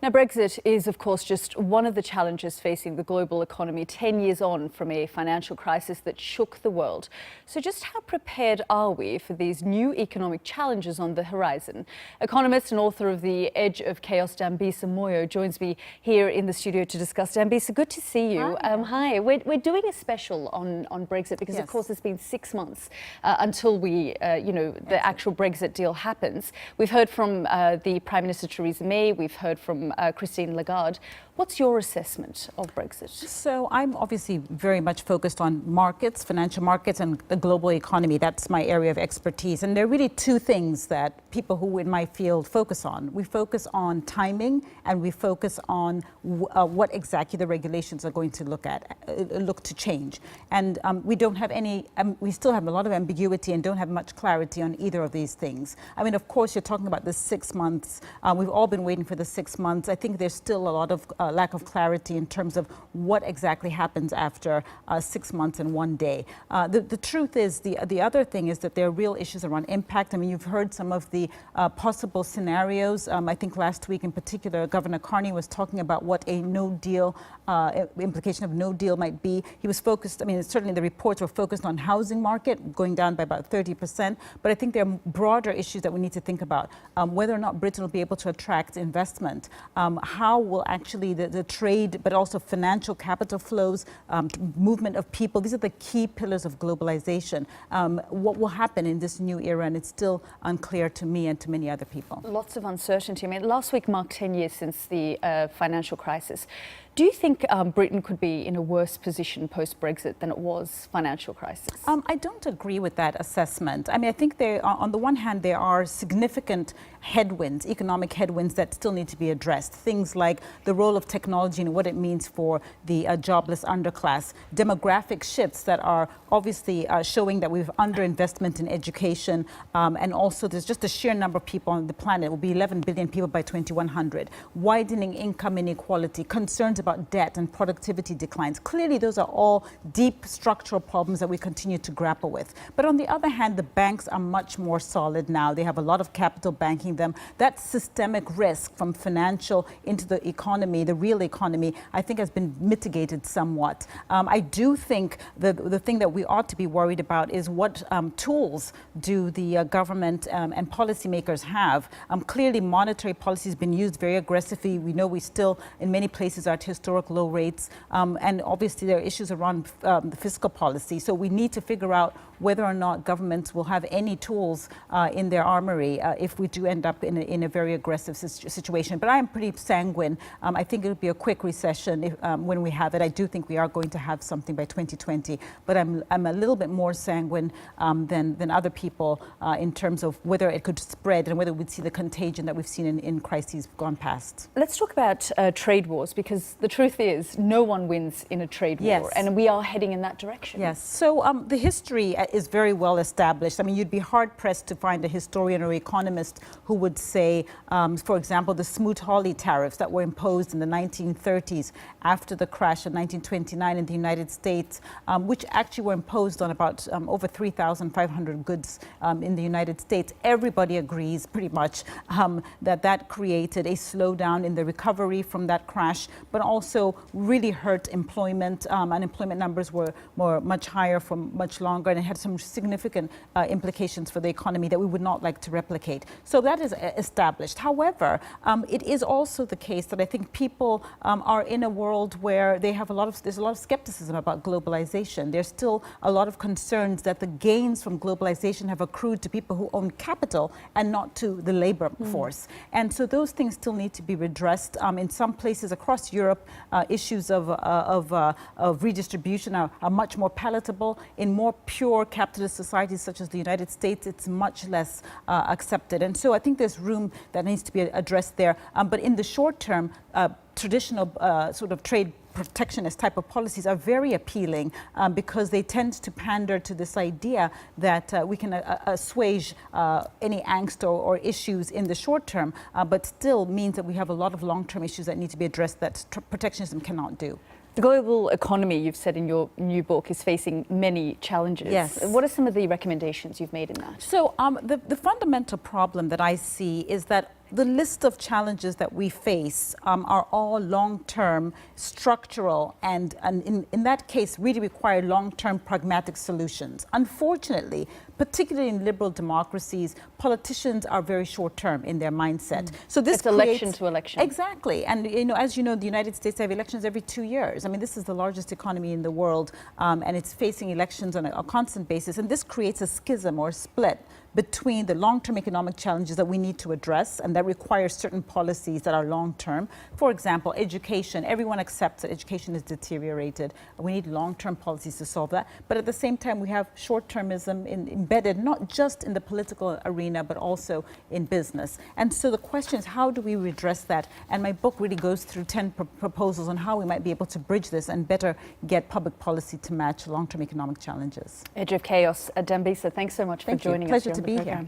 Now, Brexit is, of course, just one of the challenges facing the global economy 10 years on from a financial crisis that shook the world. So just how prepared are we for these new economic challenges on the horizon? Economist and author of The Edge of Chaos, Dambisa Moyo, joins me here in the studio to discuss. Dambisa, good to see you. Hi. We're doing a special on Brexit because, of course, it's been 6 months until the actual Brexit deal happens. We've heard from the Prime Minister Theresa May. We've heard from Christine Lagarde. What's your assessment of Brexit? So I'm obviously very much focused on markets, financial markets, and the global economy. That's my area of expertise. And there are really two things that people who in my field focus on. We focus on timing, and we focus on what exactly the regulations are going to look to change. And we don't have any, we still have a lot of ambiguity and don't have much clarity on either of these things. I mean, of course, you're talking about the 6 months. We've all been waiting for the 6 months. I think there's still a lot of lack of clarity in terms of what exactly happens after 6 months and 1 day. The truth is, the other thing is that there are real issues around impact. I mean, you've heard some of the possible scenarios. I think last week in particular, Governor Carney was talking about what a no deal, implication of no deal might be. He was focused, I mean, certainly the reports were focused on housing market going down by about 30%. But I think there are broader issues that we need to think about. Whether or not Britain will be able to attract investment, how will actually the trade, but also financial capital flows, movement of people. These are the key pillars of globalization. What will happen in this new era, and it's still unclear to me and to many other people. Lots of uncertainty. I mean, last week marked 10 years since the financial crisis. Do you think Britain could be in a worse position post-Brexit than it was financial crisis? I don't agree with that assessment. I mean, I think on the one hand, there are significant headwinds, economic headwinds that still need to be addressed. Things like the role of technology and what it means for the jobless underclass, demographic shifts that are obviously showing that we've underinvestment in education, and also there's just the sheer number of people on the planet. It will be 11 billion people by 2100. Widening income inequality, concerns about debt and productivity declines. Clearly, those are all deep structural problems that we continue to grapple with. But on the other hand, the banks are much more solid now. They have a lot of capital banking them. That systemic risk from financial into the economy, the real economy, I think has been mitigated somewhat. I do think the thing that we ought to be worried about is what tools do the government and policymakers have. Clearly, monetary policy has been used very aggressively. We know we still, in many places, are at historic low rates. And obviously, there are issues around the fiscal policy. So we need to figure out whether or not governments will have any tools in their armory if we do end up in a very aggressive situation. But I am pretty sanguine. I think it would be a quick recession when we have it. I do think we are going to have something by 2020. But I'm a little bit more sanguine than other people in terms of whether it could spread and whether we'd see the contagion that we've seen in crises gone past. Let's talk about trade wars, because the truth is no one wins in a trade war. And we are heading in that direction. Yes. So the history is very well established. I mean, you'd be hard-pressed to find a historian or economist who would say, for example, the Smoot-Hawley tariffs that were imposed in the 1930s after the crash of 1929 in the United States, which actually were imposed on about over 3,500 goods in the United States. Everybody agrees pretty much that created a slowdown in the recovery from that crash, but also really hurt employment. Unemployment numbers were much higher for much longer, and it had some significant implications for the economy that we would not like to replicate. So that is established. However, it is also the case that I think people are in a world where there's a lot of skepticism about globalization. There's still a lot of concerns that the gains from globalization have accrued to people who own capital and not to the labor force. And so those things still need to be redressed. In some places across Europe, issues of redistribution are much more palatable. In more pure capitalist societies such as the United States, it's much less accepted. And so I think there's room that needs to be addressed there. But in the short term, traditional sort of trade protectionist type of policies are very appealing because they tend to pander to this idea that we can assuage any angst or issues in the short term, but still means that we have a lot of long-term issues that need to be addressed that protectionism cannot do. The global economy, you've said in your new book, is facing many challenges. Yes. What are some of the recommendations you've made in that? So the fundamental problem that I see is that the list of challenges that we face are all long-term, structural, and in that case really require long-term pragmatic solutions. Unfortunately, particularly in liberal democracies, politicians are very short-term in their mindset. So this it's election to election. Exactly. And as you know, the United States have elections every 2 years. I mean, this is the largest economy in the world, and it's facing elections on a constant basis. And this creates a schism or a split between the long-term economic challenges that we need to address and that require certain policies that are long-term. For example, education. Everyone accepts that education is deteriorated. We need long-term policies to solve that. But at the same time, we have short-termism embedded not just in the political arena, but also in business. And so the question is, how do we redress that? And my book really goes through 10 proposals on how we might be able to bridge this and better get public policy to match long-term economic challenges. Edge of Chaos. Dambisa, thanks so much for joining us. Pleasure to be here.